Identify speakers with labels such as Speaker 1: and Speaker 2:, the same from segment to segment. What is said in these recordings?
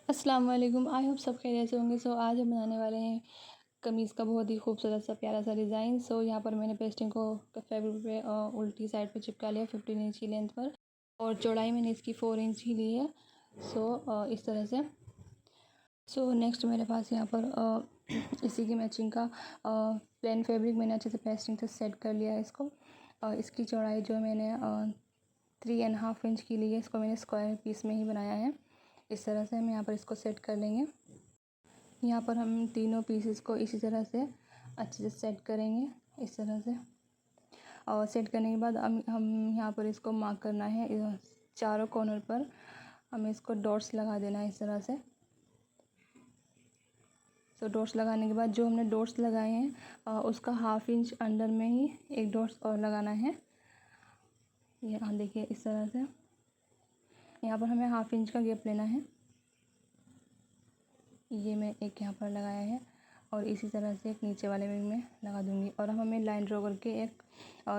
Speaker 1: अस्सलाम वालेकुम। I hope सब खैरियत से होंगे। आज हम बनाने वाले हैं कमीज़ का बहुत ही खूबसूरत सा प्यारा सा डिज़ाइन। यहाँ पर मैंने पेस्टिंग को फैब्रिक पे उल्टी साइड पे चिपका लिया 15 इंच की लेंथ पर, और चौड़ाई मैंने इसकी 4 इंच ही ली है। इस तरह से। नेक्स्ट मेरे पास यहाँ पर इसी की मैचिंग का प्लेन फैब्रिक मैंने अच्छे से पेस्टिंग से सेट कर लिया है इसको। इसकी चौड़ाई जो मैंने 3.5 इंच की ली है, इसको मैंने स्क्वायर पीस में ही बनाया है। इस तरह से हम यहाँ पर इसको सेट कर लेंगे। यहाँ पर हम तीनों पीसेस को इसी तरह से अच्छे से सेट करेंगे, इस तरह से। और सेट करने के बाद हम यहाँ पर इसको मार्क करना है। चारों कॉर्नर पर हमें इसको डॉट्स लगा देना है, इस तरह से। डॉट्स लगाने के बाद जो हमने डॉट्स लगाए हैं उसका 1/2 इंच अंदर में ही एक डॉट्स और लगाना है। यहाँ देखिए, इस तरह से। यहाँ पर हमें 1/2 इंच का गैप लेना है। ये मैं एक यहाँ पर लगाया है, और इसी तरह से एक नीचे वाले में भी मैं लगा दूँगी। और अब हमें लाइन ड्रॉ करके एक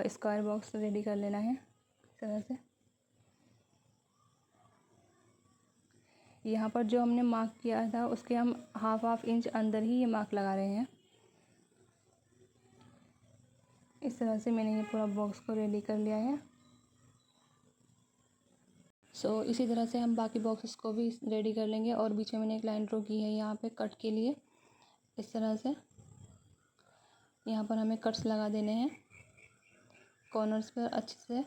Speaker 1: स्क्वायर बॉक्स रेडी कर लेना है, इस तरह से। यहाँ पर जो हमने मार्क किया था उसके हम हाफ इंच अंदर ही ये मार्क लगा रहे हैं। इस तरह से मैंने ये पूरा बॉक्स को रेडी कर लिया है। इसी तरह से हम बाकी बॉक्सेस को भी रेडी कर लेंगे। और बीच में मैंने एक लाइन ड्रॉ की है यहाँ पे कट के लिए, इस तरह से। यहाँ पर हमें कट्स लगा देने हैं कॉर्नर्स पर अच्छे से।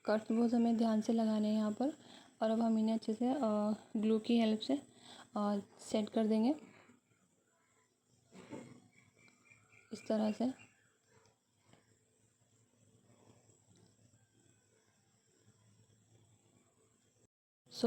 Speaker 1: कट्स बहुत हमें ध्यान से लगाने हैं यहाँ पर। और अब हम इन्हें अच्छे से ग्लू की हेल्प से सेट कर देंगे, इस तरह से।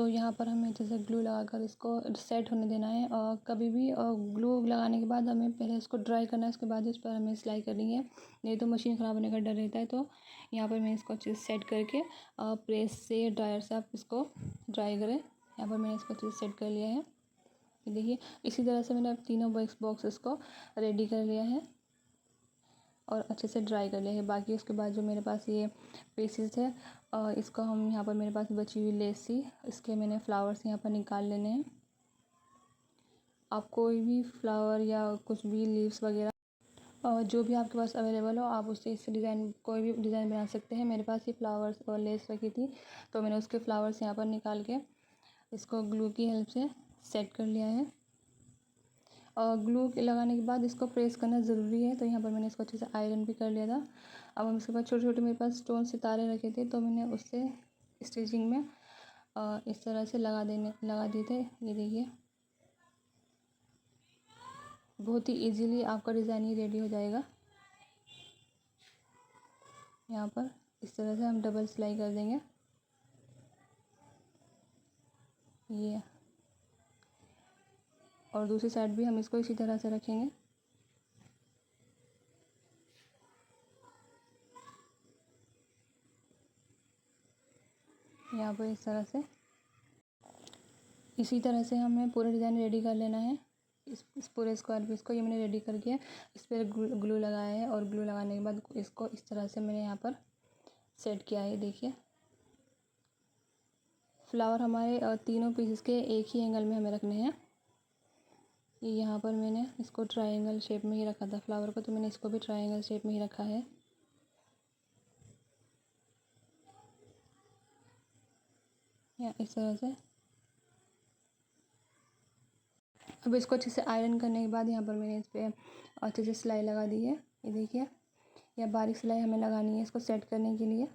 Speaker 1: यहाँ पर हमें जैसे ग्लू लगाकर इसको सेट होने देना है। और कभी भी ग्लू लगाने के बाद हमें पहले इसको ड्राई करना है, उसके बाद इस पर हमें सिलाई करनी है, नहीं तो मशीन ख़राब होने का डर रहता है। तो यहाँ पर मैं इसको अच्छे से सेट करके प्रेस से ड्रायर से आप इसको ड्राई करें। यहाँ पर मैंने इसको अच्छे से सेट कर लिया है, ये देखिए। इसी तरह से मैंने अब तीनों बॉक्सेस को रेडी कर लिया है और अच्छे से ड्राई कर लिया है। बाकी उसके बाद जो मेरे पास ये पीसेस है इसको हम यहाँ पर, मेरे पास बची हुई लेस थी, इसके मैंने फ्लावर्स यहाँ पर निकाल लेने हैं। आप कोई भी फ्लावर या कुछ भी लीव्स वगैरह जो भी आपके पास अवेलेबल हो, आप उससे इस डिज़ाइन कोई भी डिज़ाइन बना सकते हैं। मेरे पास ये फ्लावर्स और लेस रखी थी, तो मैंने उसके फ्लावर्स यहाँ पर निकाल के इसको ग्लू की हेल्प से सेट कर लिया है। और ग्लू लगाने के बाद इसको प्रेस करना ज़रूरी है, तो यहाँ पर मैंने इसको अच्छे से आयरन भी कर लिया था। अब हम इसके बाद छोटे छोटे मेरे पास स्टोन सितारे रखे थे, तो मैंने उससे स्टिचिंग में इस तरह से लगा दिए थे, ये देखिए। बहुत ही इजीली आपका डिज़ाइन ही रेडी हो जाएगा। यहाँ पर इस तरह से हम डबल सिलाई कर देंगे, ये। और दूसरी साइड भी हम इसको इसी तरह से रखेंगे। यहाँ पर इस तरह से, इसी तरह से हमें पूरा डिज़ाइन रेडी कर लेना है। इस पूरे स्क्वायर पीस को ये मैंने रेडी करके इस पर ग्लू लगाया है, और ग्लू लगाने के बाद इसको इस तरह से मैंने यहाँ पर सेट किया है, देखिए। फ्लावर हमारे तीनों पीसेस के एक ही एंगल में हमें रखने हैं। यहाँ पर मैंने इसको ट्रायंगल शेप में ही रखा था फ्लावर को, तो मैंने इसको भी ट्रायंगल शेप में ही रखा है। या इस तरह से। अब इसको अच्छे से आयरन करने के बाद यहाँ पर मैंने इस पर अच्छे से सिलाई लगा दी है, ये देखिए। या बारीक सिलाई हमें लगानी है इसको सेट करने के लिए।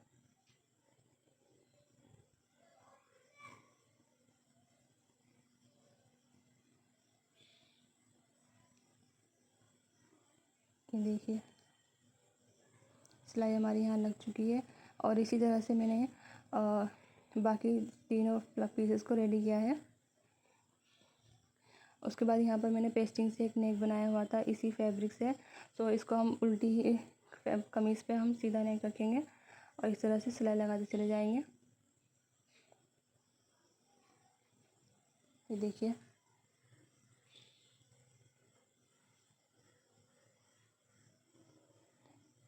Speaker 1: ये देखिए, सिलाई हमारी यहाँ लग चुकी है। और इसी तरह से मैंने बाकी तीनों पीसेस को रेडी किया है। उसके बाद यहाँ पर मैंने पेस्टिंग से एक नेक बनाया हुआ था इसी फैब्रिक से, तो इसको हम उल्टी ही कमीज़ पे हम सीधा नेक रखेंगे और इस तरह से सिलाई लगाते चले जाएंगे, ये देखिए।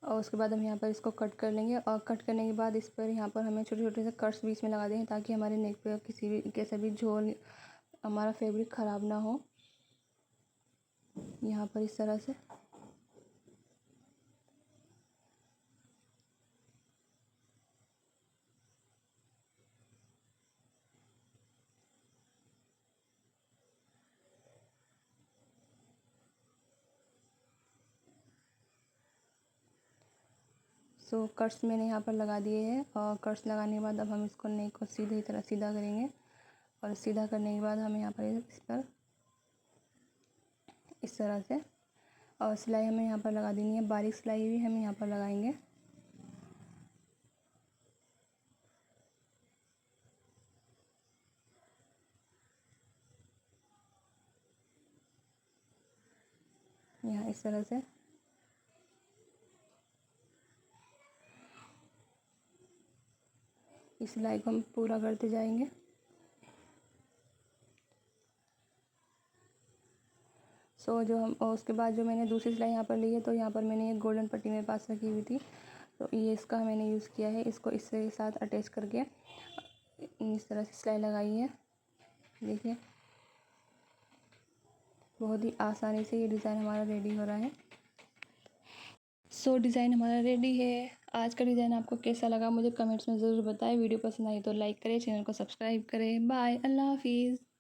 Speaker 1: और उसके बाद हम यहाँ पर इसको कट कर लेंगे। और कट करने के बाद इस पर यहाँ पर हमें छोटे छोटे से कट्स बीच में लगा देंगे, ताकि हमारे नेक पे किसी भी कैसा भी झोल हमारा फैब्रिक ख़राब ना हो। यहाँ पर इस तरह से कट्स मैंने यहाँ पर लगा दिए हैं। और कट्स लगाने के बाद अब हम इसको नेक को सीधी तरह सीधा करेंगे। और सीधा करने के बाद हम यहाँ पर इस पर इस तरह से और सिलाई हमें यहाँ पर लगा देनी है। बारीक सिलाई भी हम यहाँ पर लगाएंगे। यहाँ इस तरह से इस सिलाई को हम पूरा करते जाएंगे। जो हम और उसके बाद जो मैंने दूसरी सिलाई यहाँ पर ली है, तो यहाँ पर मैंने एक गोल्डन पट्टी मेरे पास रखी हुई थी, तो ये इसका मैंने यूज़ किया है। इसको इससे साथ अटैच करके इस तरह से सिलाई लगाई है। देखिए बहुत ही आसानी से ये डिज़ाइन हमारा रेडी हो रहा है। डिज़ाइन हमारा रेडी है। आज का डिज़ाइन आपको कैसा लगा मुझे कमेंट्स में ज़रूर बताएं। वीडियो पसंद आई तो लाइक करें, चैनल को सब्सक्राइब करें। बाय, अल्लाह हाफिज़।